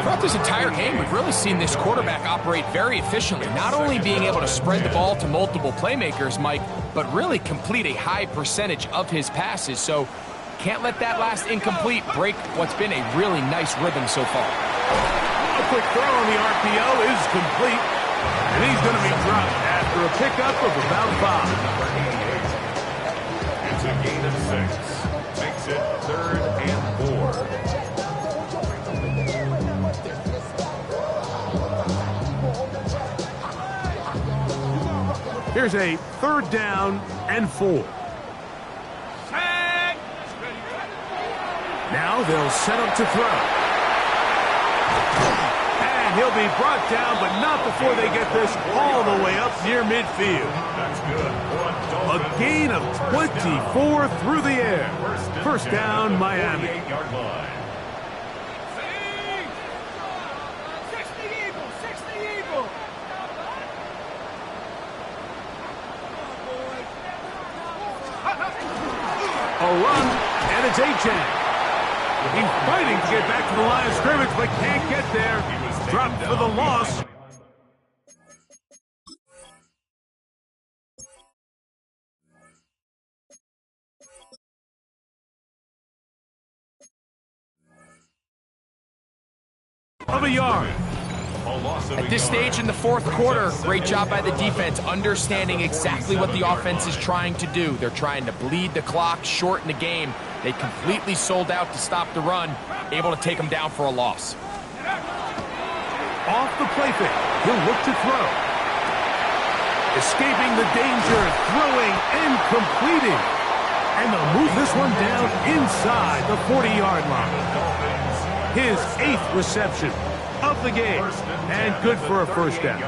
Throughout this entire game, we've really seen this quarterback operate very efficiently, not only being able to spread the ball to multiple playmakers, Mike, but really complete a high percentage of his passes. So can't let that last incomplete break what's been a really nice rhythm so far. A quick throw on the RPO is complete, and he's going to be dropped after a pickup of about 5. It's a gain of 6. Makes it 3rd and 4. Here's a 3rd down and 4. Now they'll set up to throw. And he'll be brought down, but not before they get this all the way up near midfield. That's good. A gain of 24 through the air. 1st down, Miami. 48-yard line. 60 Eagle, 60 Eagle. A run, and it's A-Chain. He's fighting to get back to the line of scrimmage, but can't get there. Dropped for the loss. Of a yard. At this stage in the 4th quarter, great job by the defense, understanding exactly what the offense is trying to do. They're trying to bleed the clock, shorten the game. They completely sold out to stop the run, able to take them down for a loss. Off the play fake, he'll look to throw. Escaping the danger, throwing and completing. And they'll move this one down inside the 40-yard line. His 8th reception of the game, and good for a 1st down.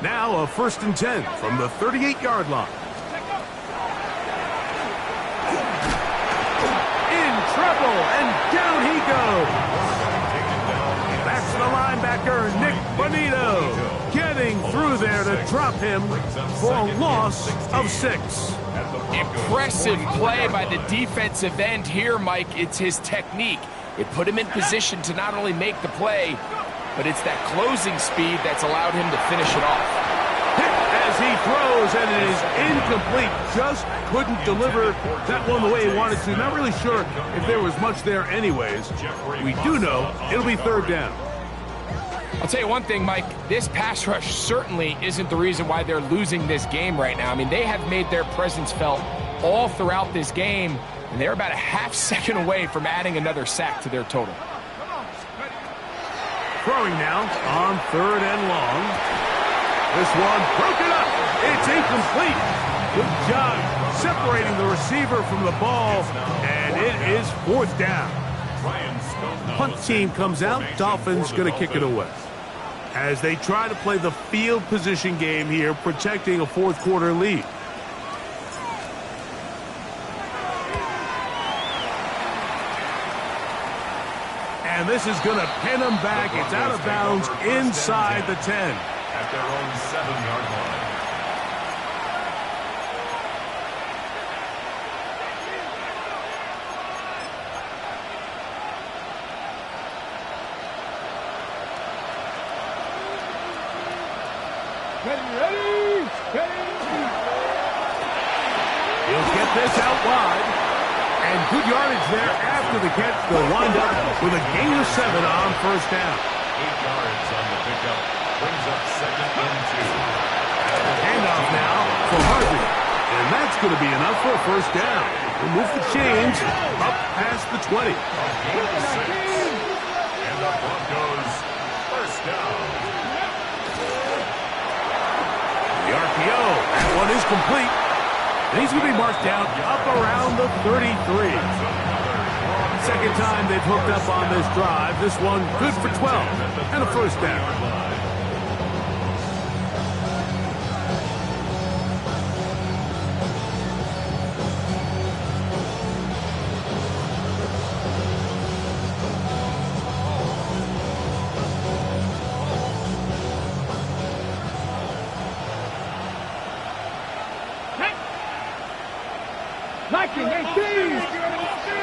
Now a 1st and 10 from the 38-yard line. In trouble, and down he goes. That's the linebacker, Nick Bonito, getting through there to drop him for a loss of 6. Impressive play by the defensive end here, Mike. It's his technique. It put him in position to not only make the play, but it's that closing speed that's allowed him to finish it off. Hit as he throws, and it is incomplete. Just couldn't deliver that one the way he wanted to. Not really sure if there was much there anyways. We do know it'll be third down. I'll tell you one thing, Mike. This pass rush certainly isn't the reason why they're losing this game right now. I mean, they have made their presence felt all throughout this game, and they're about a half second away from adding another sack to their total. Throwing now on third and long. This one broken up. It's incomplete. Good job separating the receiver from the ball, and it is fourth down. Punt team comes out. Dolphins going to kick it away as they try to play the field position game here, protecting a fourth quarter lead. And this is going to pin them back. It's out of bounds inside the 10. At their own 7-yard line. He'll get this out wide. And good yardage there after the catch. They'll wind up with a gain of 7 on first down. 8 yards on the pickup. Brings up second and 2. Handoff now for Harvey. And that's going to be enough for a first down. We'll move the chains up past the 20. A gain of 6. And the Broncos first down. The RPO. That one is complete. And he's going to be marked down up around the 33. Second time they've hooked up on this drive. This one good for 12 and a first down.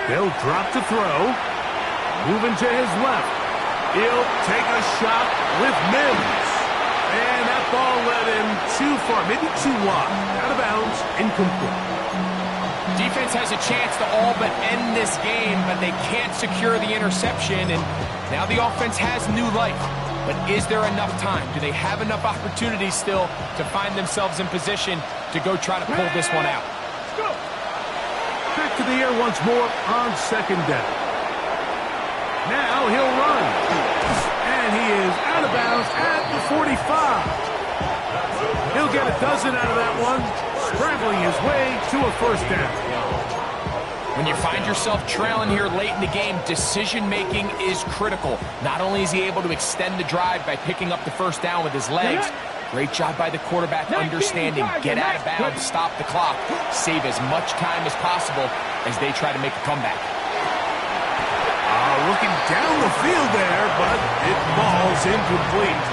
They'll drop to throw. Moving to his left. He'll take a shot with Mims. And that ball led him too far, maybe too wide. Out of bounds, incomplete. Defense has a chance to all but end this game, but they can't secure the interception, and now the offense has new life. But is there enough time? Do they have enough opportunities still to find themselves in position to go try to pull this one out? Back to the air once more on second down. Now he'll run. And he is out of bounds at the 45. He'll get a dozen out of that one, scrambling his way to a first down. When you find yourself trailing here late in the game, decision-making is critical. Not only is he able to extend the drive by picking up the first down with his legs, great job by the quarterback understanding, get out of bounds, stop the clock, save as much time as possible as they try to make a comeback. Looking down the field there, but it falls incomplete.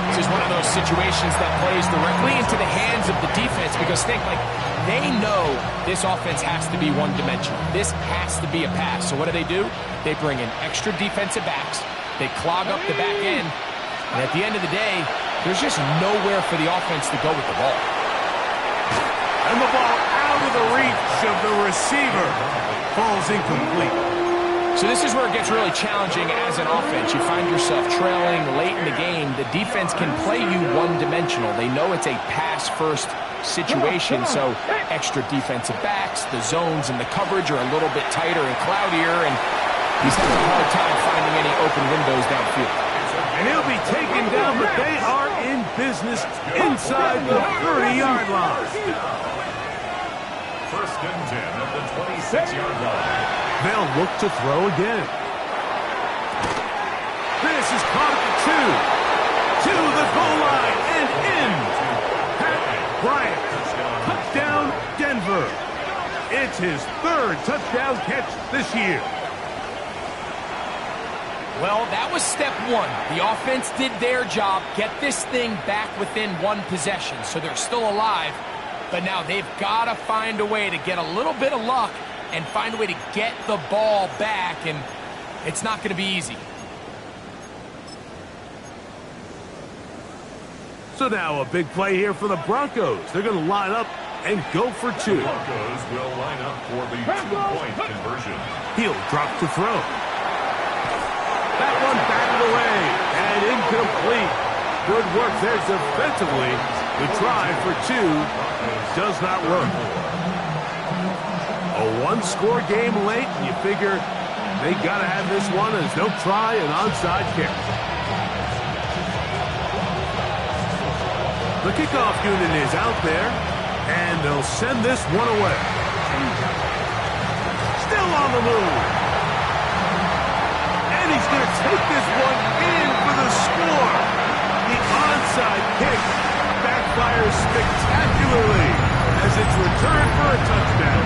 This is one of those situations that plays directly into the hands of the defense because think, like, they know this offense has to be one-dimensional. This has to be a pass. So what do? They bring in extra defensive backs. They clog up the back end. And at the end of the day, there's just nowhere for the offense to go with the ball. And the ball out of the reach of the receiver. Falls incomplete. So this is where it gets really challenging as an offense. You find yourself trailing late in the game. The defense can play you one-dimensional. They know it's a pass-first situation, so extra defensive backs, the zones and the coverage are a little bit tighter and cloudier, and he's having a hard time finding any open windows downfield. And he'll be taken down, but they are in business inside the 30-yard line. First and 10 at the 26-yard line. They'll look to throw again. This is caught at the 2. To the goal line and in. Pat Bryant. Touchdown, Denver. It's his third touchdown catch this year. Well, that was step one. The offense did their job, get this thing back within one possession, so they're still alive. But now they've got to find a way to get a little bit of luck and find a way to get the ball back, and it's not going to be easy. So So now a big play here for the Broncos. They're going to line up and go for two. The Broncos will line up for the two-point conversion. He'll drop to throw. That one batted away and incomplete. Good work there defensively. The try for two does not work. A one-score game late, and you figure they got to have this one as they'll try an onside kick. The kickoff unit is out there, and they'll send this one away. Still on the move. And he's going to take this one in for the score. The onside kick backfires spectacularly as it's returned for a touchdown.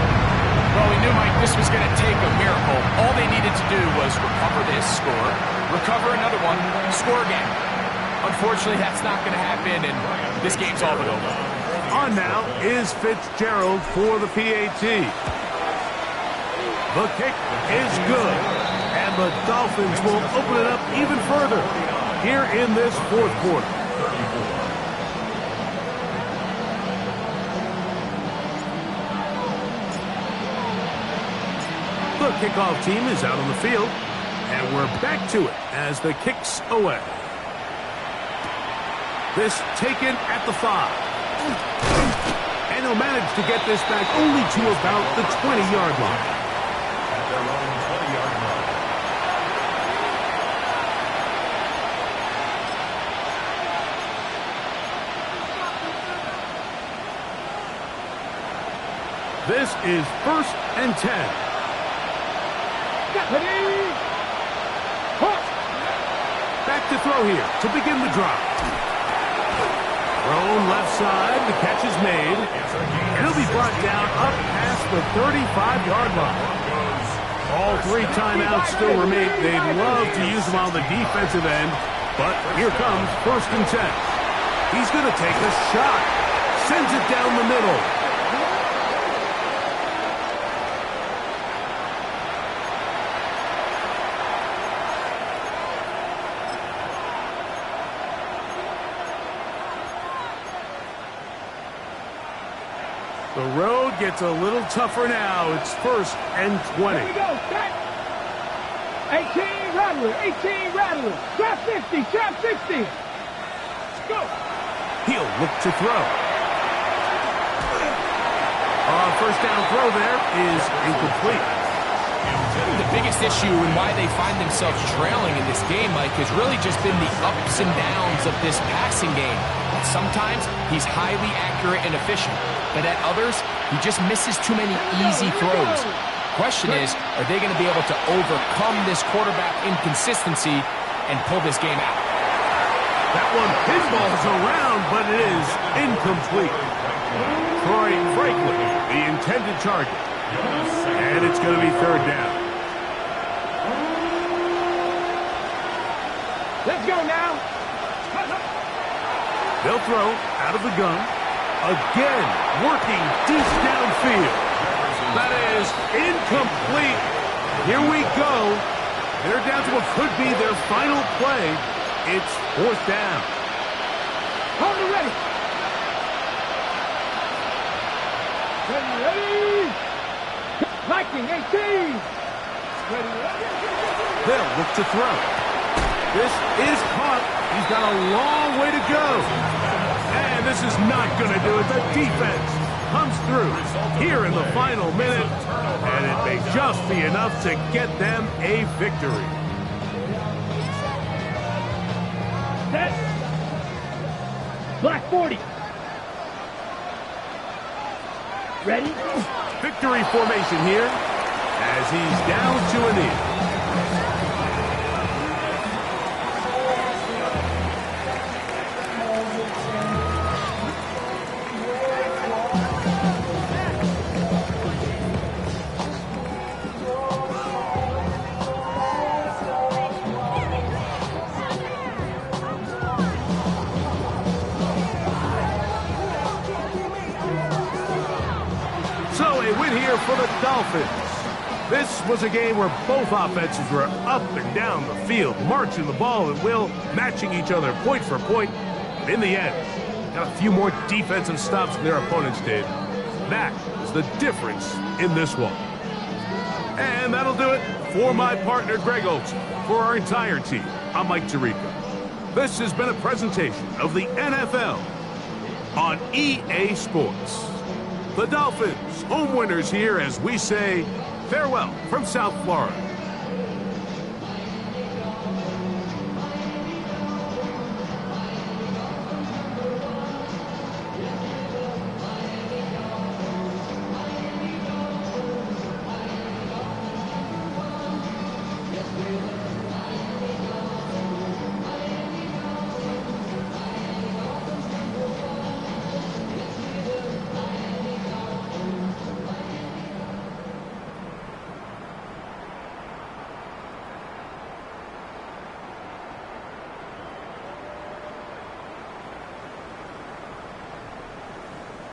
Well, we knew, Mike, this was going to take a miracle. All they needed to do was recover this score, recover another one, score again. Unfortunately, that's not going to happen, and this game's all but over. On now is Fitzgerald for the PAT. The kick is good, and the Dolphins will open it up even further here in this fourth quarter. The kickoff team is out on the field, and we're back to it as the kick's away. This taken at the 5. And he'll manage to get this back only to about the 20-yard line. At their own 20-yard line. This is 1st and 10. Back to throw here to begin the drive. Thrown left side, the catch is made, and he'll be brought down up past the 35-yard line. All three timeouts still remain. They'd love to use them on the defensive end, but here comes 1st and 10. He's going to take a shot. Sends it down the middle. The road gets a little tougher now. It's 1st and 20. Here we go, set. 18 Rattler, 18 Rattler. Trap 50, trap 60. Let's go. He'll look to throw. First down throw there is incomplete. The biggest issue and why they find themselves trailing in this game, Mike, has really just been the ups and downs of this passing game. Sometimes he's highly accurate and efficient, but at others, he just misses too many easy throws. Question is, are they going to be able to overcome this quarterback inconsistency and pull this game out? That one pinballs around, but it is incomplete. Troy Franklin, the intended target. And it's going to be 3rd down. Let's go now. They'll throw out of the gun. Again, working deep downfield. That is incomplete. Here we go. They're down to what could be their final play. It's 4th down. Hold it ready. Ready. Viking 18. Ready. They'll look to throw. This is caught. He's got a long way to go. And this is not going to do it. The defense comes through here in the final minute. And it may just be enough to get them a victory. Set. Black 40. Ready? Victory formation here as he's down to a knee. For the Dolphins. This was a game where both offenses were up and down the field, marching the ball at will, matching each other point for point. In the end, got a few more defensive stops than their opponents did. That is the difference in this one. And that'll do it for my partner, Greg Olson. For our entire team, I'm Mike Tirico. This has been a presentation of the NFL on EA Sports. The Dolphins, home winners here as we say farewell from South Florida.